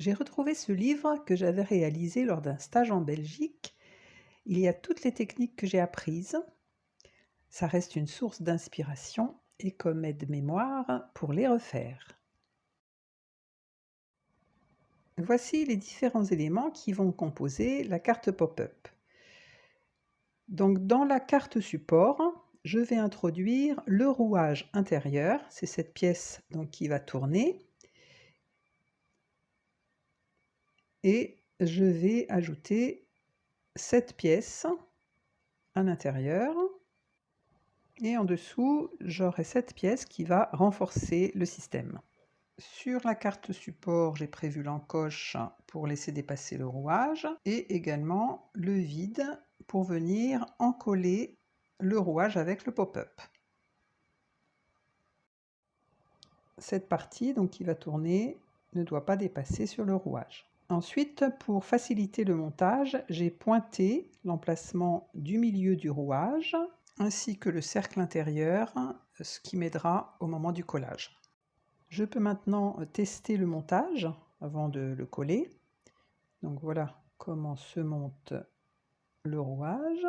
J'ai retrouvé ce livre que j'avais réalisé lors d'un stage en Belgique. Il y a toutes les techniques que j'ai apprises. Ça reste une source d'inspiration et comme aide-mémoire pour les refaire. Voici les différents éléments qui vont composer la carte pop-up. Donc dans la carte support, je vais introduire le rouage intérieur, c'est cette pièce donc, qui va tourner. Et je vais ajouter cette pièce à l'intérieur. Et en dessous, j'aurai cette pièce qui va renforcer le système. Sur la carte support, j'ai prévu l'encoche pour laisser dépasser le rouage et également le vide pour venir encoller le rouage avec le pop-up. Cette partie donc, qui va tourner ne doit pas dépasser sur le rouage. Ensuite, pour faciliter le montage, j'ai pointé l'emplacement du milieu du rouage ainsi que le cercle intérieur, ce qui m'aidera au moment du collage. Je peux maintenant tester le montage avant de le coller. Donc voilà comment se monte le rouage.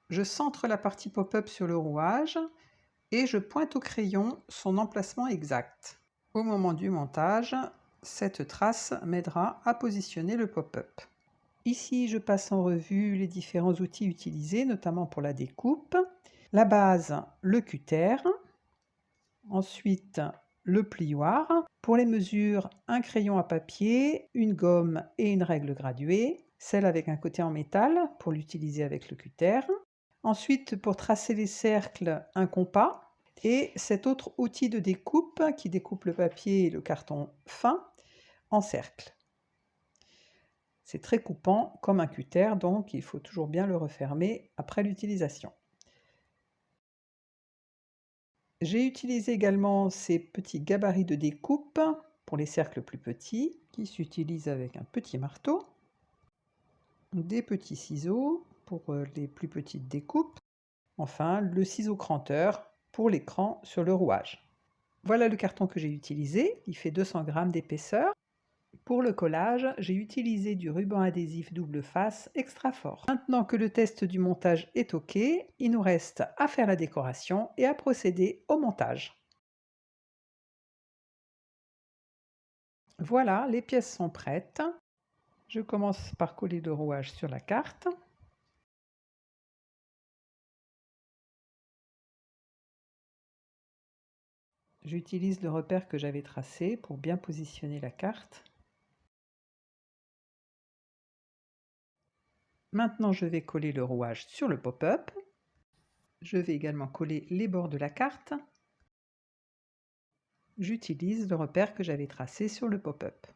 Je centre la partie pop-up sur le rouage et je pointe au crayon son emplacement exact. Au moment du montage, cette trace m'aidera à positionner le pop-up. Ici, je passe en revue les différents outils utilisés, notamment pour la découpe. La base, le cutter. Ensuite, le plioir. Pour les mesures, un crayon à papier, une gomme et une règle graduée. Celle avec un côté en métal pour l'utiliser avec le cutter. Ensuite, pour tracer les cercles, un compas. Et cet autre outil de découpe qui découpe le papier et le carton fin en cercle. C'est très coupant comme un cutter, donc il faut toujours bien le refermer après l'utilisation. J'ai utilisé également ces petits gabarits de découpe pour les cercles plus petits qui s'utilisent avec un petit marteau, des petits ciseaux pour les plus petites découpes, enfin le ciseau cranteur pour l'écran sur le rouage. Voilà le carton que j'ai utilisé, il fait 200 g d'épaisseur. Pour le collage, j'ai utilisé du ruban adhésif double face extra fort. Maintenant que le test du montage est OK, il nous reste à faire la décoration et à procéder au montage. Voilà, les pièces sont prêtes. Je commence par coller le rouage sur la carte. J'utilise le repère que j'avais tracé pour bien positionner la carte. Maintenant, je vais coller le rouage sur le pop-up. Je vais également coller les bords de la carte. J'utilise le repère que j'avais tracé sur le pop-up.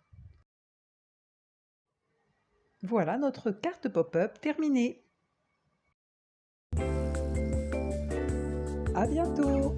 Voilà notre carte pop-up terminée. À bientôt!